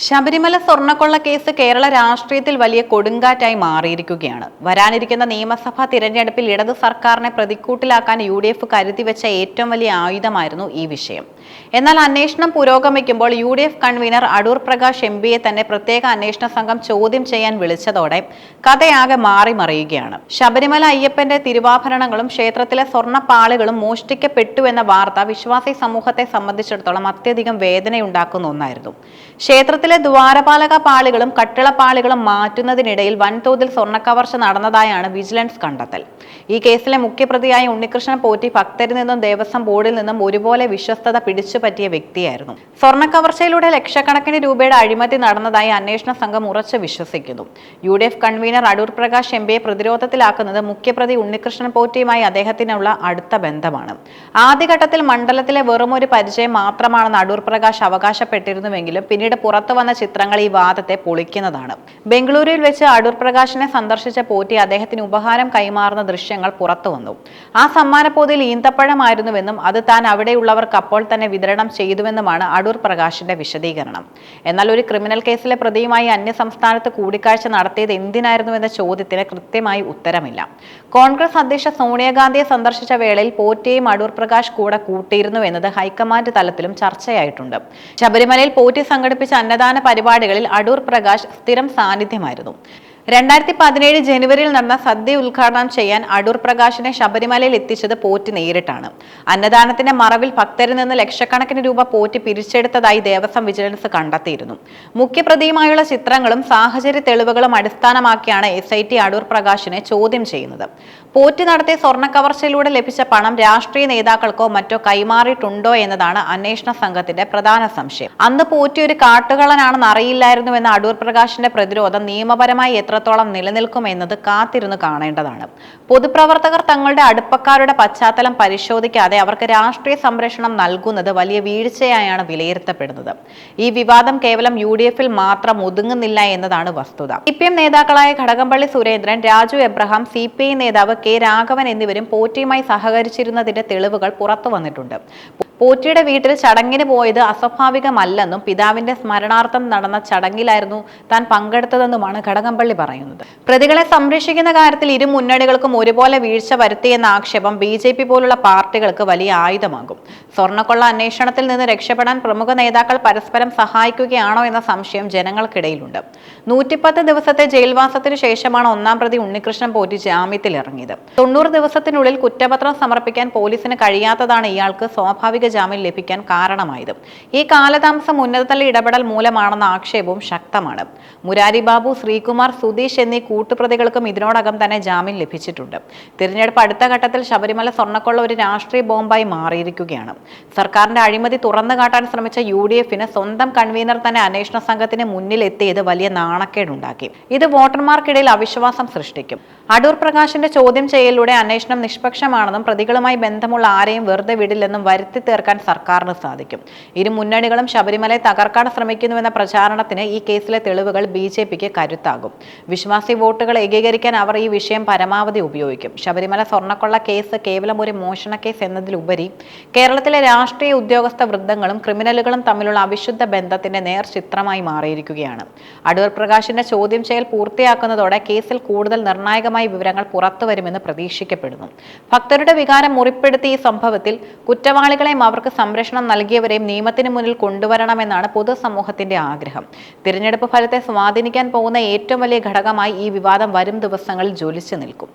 ശബരിമല സ്വർണ്ണക്കൊള്ള കേസ് കേരള രാഷ്ട്രീയത്തിൽ വലിയ കൊടുങ്കാറ്റായി മാറിയിരിക്കുകയാണ്. വരാനിരിക്കുന്ന നിയമസഭാ തിരഞ്ഞെടുപ്പിൽ ഇടതു സർക്കാരിനെ പ്രതിക്കൂട്ടിലാക്കാൻ UDF കരുതിവെച്ച ഏറ്റവും വലിയ ആയുധമായിരുന്നു ഈ വിഷയം. എന്നാൽ അന്വേഷണം പുരോഗമിക്കുമ്പോൾ UDF കൺവീനർ അടൂർ പ്രകാശ് MPയെ തന്നെ പ്രത്യേക അന്വേഷണ സംഘം ചോദ്യം ചെയ്യാൻ വിളിച്ചതോടെ കഥയാകെ മാറിമറിയുകയാണ്. ശബരിമല അയ്യപ്പന്റെ തിരുവാഭരണങ്ങളും ക്ഷേത്രത്തിലെ സ്വർണ്ണപ്പാളികളും മോഷ്ടിക്കപ്പെട്ടുവെന്ന വാർത്ത വിശ്വാസി സമൂഹത്തെ സംബന്ധിച്ചിടത്തോളം അത്യധികം വേദനയുണ്ടാക്കുന്ന ഒന്നായിരുന്നു. ക്ഷേത്രത്തിലെ ദ്വാരപാലക പാളികളും കട്ടിളപ്പാളികളും മാറ്റുന്നതിനിടയിൽ വൻതോതിൽ സ്വർണ്ണക്കവർച്ച നടന്നതായാണ് വിജിലൻസ് കണ്ടെത്തൽ. ഈ കേസിലെ മുഖ്യപ്രതിയായ ഉണ്ണികൃഷ്ണൻ പോറ്റി ഭക്തരിൽ നിന്നും ദേവസ്വം ബോർഡിൽ നിന്നും ഒരുപോലെ വിശ്വസ്തത പിടിച്ചുപറ്റിയ വ്യക്തിയായിരുന്നു. സ്വർണ്ണക്കവർച്ചയിലൂടെ ലക്ഷക്കണക്കിന് രൂപയുടെ അഴിമതി നടന്നതായി അന്വേഷണ സംഘം ഉറച്ചു വിശ്വസിക്കുന്നു. UDF കൺവീനർ അടൂർ പ്രകാശ് MPയെ പ്രതിരോധത്തിലാക്കുന്നത് മുഖ്യപ്രതി ഉണ്ണികൃഷ്ണൻ പോറ്റിയുമായി അദ്ദേഹത്തിനുള്ള അടുത്ത ബന്ധമാണ്. ആദ്യഘട്ടത്തിൽ മണ്ഡലത്തിലെ വെറുമൊരു പരിചയം മാത്രമാണെന്ന് അടൂർ പ്രകാശ് അവകാശപ്പെട്ടിരുന്നുവെങ്കിലും പിന്നീട് പുറത്തു വന്ന ചിത്രങ്ങൾ ഈ വാദത്തെ പൊളിക്കുന്നതാണ്. ബംഗളൂരുവിൽ വെച്ച് അടൂർ പ്രകാശിനെ സന്ദർശിച്ച പോറ്റി അദ്ദേഹത്തിന് ഉപഹാരം കൈമാറുന്ന ദൃശ്യങ്ങൾ പുറത്തു വന്നു. ആ സമ്മാനപ്പൊതിയിൽ ഈന്തപ്പഴമായിരുന്നുവെന്നും അത് താൻ അവിടെയുള്ളവർക്ക് അപ്പോൾ തന്നെ വിതരണം ചെയ്തുവെന്നുമാണ് അടൂർ പ്രകാശിന്റെ വിശദീകരണം. എന്നാൽ ഒരു ക്രിമിനൽ കേസിലെ പ്രതിയുമായി അന്യസംസ്ഥാനത്ത് കൂടിക്കാഴ്ച നടത്തിയത് എന്തിനായിരുന്നുവെന്ന ചോദ്യത്തിന് കൃത്യമായി ഉത്തരമില്ല. കോൺഗ്രസ് അധ്യക്ഷ സോണിയാഗാന്ധിയെ സന്ദർശിച്ച വേളയിൽ പോറ്റിയെയും അടൂർ പ്രകാശ് കൂടെ കൂട്ടിയിരുന്നു എന്നത് ഹൈക്കമാൻഡ് തലത്തിലും ചർച്ചയായിട്ടുണ്ട്. ശബരിമലയിൽ പോറ്റി സംഘടിപ്പിച്ച അന്നദാന പരിപാടികളിൽ അടൂർ പ്രകാശ് സ്ഥിരം സാന്നിധ്യമായിരുന്നു. 2017 ജനുവരിയിൽ നടന്ന സദ്യ ഉദ്ഘാടനം ചെയ്യാൻ അടൂർ പ്രകാശിനെ ശബരിമലയിൽ എത്തിച്ചത് പോറ്റി നേരിട്ടാണ്. അന്നദാനത്തിന്റെ മറവിൽ ഭക്തരിൽ നിന്ന് ലക്ഷക്കണക്കിന് രൂപ പോറ്റി പിരിച്ചെടുത്തതായി ദേവസ്വം വിജിലൻസ് കണ്ടെത്തിയിരുന്നു. മുഖ്യപ്രതിയുമായുള്ള ചിത്രങ്ങളും സാഹചര്യ തെളിവുകളും അടിസ്ഥാനമാക്കിയാണ് SIT അടൂർ പ്രകാശിനെ ചോദ്യം ചെയ്യുന്നത്. പോറ്റി നടത്തിയ സ്വർണ്ണക്കവർച്ചയിലൂടെ ലഭിച്ച പണം രാഷ്ട്രീയ നേതാക്കൾക്കോ മറ്റോ കൈമാറിയിട്ടുണ്ടോ എന്നതാണ് അന്വേഷണ സംഘത്തിന്റെ പ്രധാന സംശയം. അന്ന് പോറ്റി ഒരു കാട്ടുകള്ളനാണെന്ന് അറിയില്ലായിരുന്നുവെന്ന അടൂർ പ്രകാശിന്റെ പ്രതിരോധം നിയമപരമായി എത്രത്തോളം നിലനിൽക്കുമെന്നത് കാത്തിരുന്ന് കാണേണ്ടതാണ്. പൊതുപ്രവർത്തകർ തങ്ങളുടെ അടുപ്പക്കാരുടെ പശ്ചാത്തലം പരിശോധിക്കാതെ അവർക്ക് രാഷ്ട്രീയ സംരക്ഷണം നൽകുന്നത് വലിയ വീഴ്ചയായാണ് വിലയിരുത്തപ്പെടുന്നത്. ഈ വിവാദം കേവലം UDFൽ മാത്രം ഒതുങ്ങുന്നില്ല എന്നതാണ് വസ്തുത. CPM നേതാക്കളായ കടകംപള്ളി സുരേന്ദ്രൻ, രാജു എബ്രഹാം, CPI നേതാവ് K രാഘവൻ എന്നിവരും പോറ്റിയുമായി സഹകരിച്ചിരുന്നതിന്റെ തെളിവുകൾ പുറത്തു വന്നിട്ടുണ്ട്. പോറ്റിയുടെ വീട്ടിൽ ചടങ്ങിന് പോയത് അസ്വാഭാവികമല്ലെന്നും പിതാവിന്റെ സ്മരണാർത്ഥം നടന്ന ചടങ്ങിലായിരുന്നു താൻ പങ്കെടുത്തതെന്നുമാണ് കടകംപള്ളി പറയുന്നത്. പ്രതികളെ സംരക്ഷിക്കുന്ന കാര്യത്തിൽ ഇരു മുന്നണികൾക്കും ഒരുപോലെ വീഴ്ച വരുത്തിയെന്ന ആക്ഷേപം BJP പോലുള്ള പാർട്ടികൾക്ക് വലിയ ആയുധമാകും. സ്വർണ്ണക്കൊള്ള അന്വേഷണത്തിൽ നിന്ന് രക്ഷപ്പെടാൻ പ്രമുഖ നേതാക്കൾ പരസ്പരം സഹായിക്കുകയാണോ എന്ന സംശയം ജനങ്ങൾക്കിടയിലുണ്ട്. 110 ദിവസത്തെ ജയിൽവാസത്തിന് ശേഷമാണ് ഒന്നാം പ്രതി ഉണ്ണികൃഷ്ണൻ പോറ്റി ജാമ്യത്തിൽ ഇറങ്ങിയത്. 90 ദിവസത്തിനുള്ളിൽ കുറ്റപത്രം സമർപ്പിക്കാൻ പോലീസിന് കഴിയാത്തതാണ് ഇയാൾക്ക് സ്വാഭാവിക ജാമ്യം ലഭിക്കാൻ കാരണമായത്. ഈ കാലതാമസം ഉന്നതതല ഇടപെടൽ മൂലമാണെന്ന ആക്ഷേപവും ശക്തമാണ്. മുരാരി ബാബു, ശ്രീകുമാർ, സുധീഷ് എന്നീ കൂട്ടുപ്രതികൾക്കും ഇതിനോടകം തന്നെ ജാമ്യം ലഭിച്ചിട്ടുണ്ട്. തിരഞ്ഞെടുപ്പ് അടുത്ത ഘട്ടത്തിൽ ശബരിമല സ്വർണ്ണക്കൊള്ള ഒരു രാഷ്ട്രീയ ബോംബായി മാറിയിരിക്കുകയാണ്. സർക്കാരിന്റെ അഴിമതി തുറന്നു കാട്ടാൻ ശ്രമിച്ച UDFന് സ്വന്തം കൺവീനർ തന്നെ അന്വേഷണ സംഘത്തിന് മുന്നിലെത്തിയത് വലിയ നാണക്കേടുണ്ടാക്കി. ഇത് വോട്ടർമാർക്കിടയിൽ അവിശ്വാസം സൃഷ്ടിക്കും. അടൂർ പ്രകാശിന്റെ ചോദ്യം ചെയ്യലിലൂടെ അന്വേഷണം നിഷ്പക്ഷമാണെന്നും പ്രതികളുമായി ബന്ധമുള്ള ആരെയും വെറുതെ വിടില്ലെന്നും വരുത്തി തീർക്കാൻ സർക്കാരിന് സാധിക്കും. ഇരു മുന്നണികളും ശബരിമലയെ തകർക്കാൻ ശ്രമിക്കുന്നുവെന്ന പ്രചാരണത്തിന് ഈ കേസിലെ തെളിവുകൾ BJPക്ക് കരുത്താകും. വിശ്വാസി വോട്ടുകൾ ഏകീകരിക്കാൻ അവർ ഈ വിഷയം പരമാവധി ഉപയോഗിക്കും. ശബരിമല സ്വർണ്ണക്കൊള്ള കേസ് കേവലം ഒരു മോഷണ കേസ് എന്നതിലുപരി കേരളത്തിലെ രാഷ്ട്രീയ ഉദ്യോഗസ്ഥ വൃന്ദങ്ങളും ക്രിമിനലുകളും തമ്മിലുള്ള അവിശുദ്ധ ബന്ധത്തിന്റെ നേർചിത്രമായി മാറിയിരിക്കുകയാണ്. അടൂർ പ്രകാശിന്റെ ചോദ്യം ചെയ്യൽ പൂർത്തിയാക്കുന്നതോടെ കേസിൽ കൂടുതൽ നിർണായകമായ വിവരങ്ങൾ പുറത്തുവരുമെന്ന് പ്രതീക്ഷിക്കപ്പെടുന്നു. ഭക്തരുടെ വികാരം മുറിപ്പെടുത്തിയ ഈ സംഭവത്തിൽ കുറ്റവാളികളെയും അവർക്ക് സംരക്ഷണം നൽകിയവരെയും നിയമത്തിന് മുന്നിൽ കൊണ്ടുവരണമെന്നാണ് പൊതുസമൂഹത്തിന്റെ ആഗ്രഹം. തിരഞ്ഞെടുപ്പ് ഫലത്തെ സ്വാധീനിക്കാൻ പോകുന്ന ഏറ്റവും വലിയ ഘടകമായി ഈ വിവാദം വരും ദിവസങ്ങളിൽ ജ്വലിച്ചു നിൽക്കും.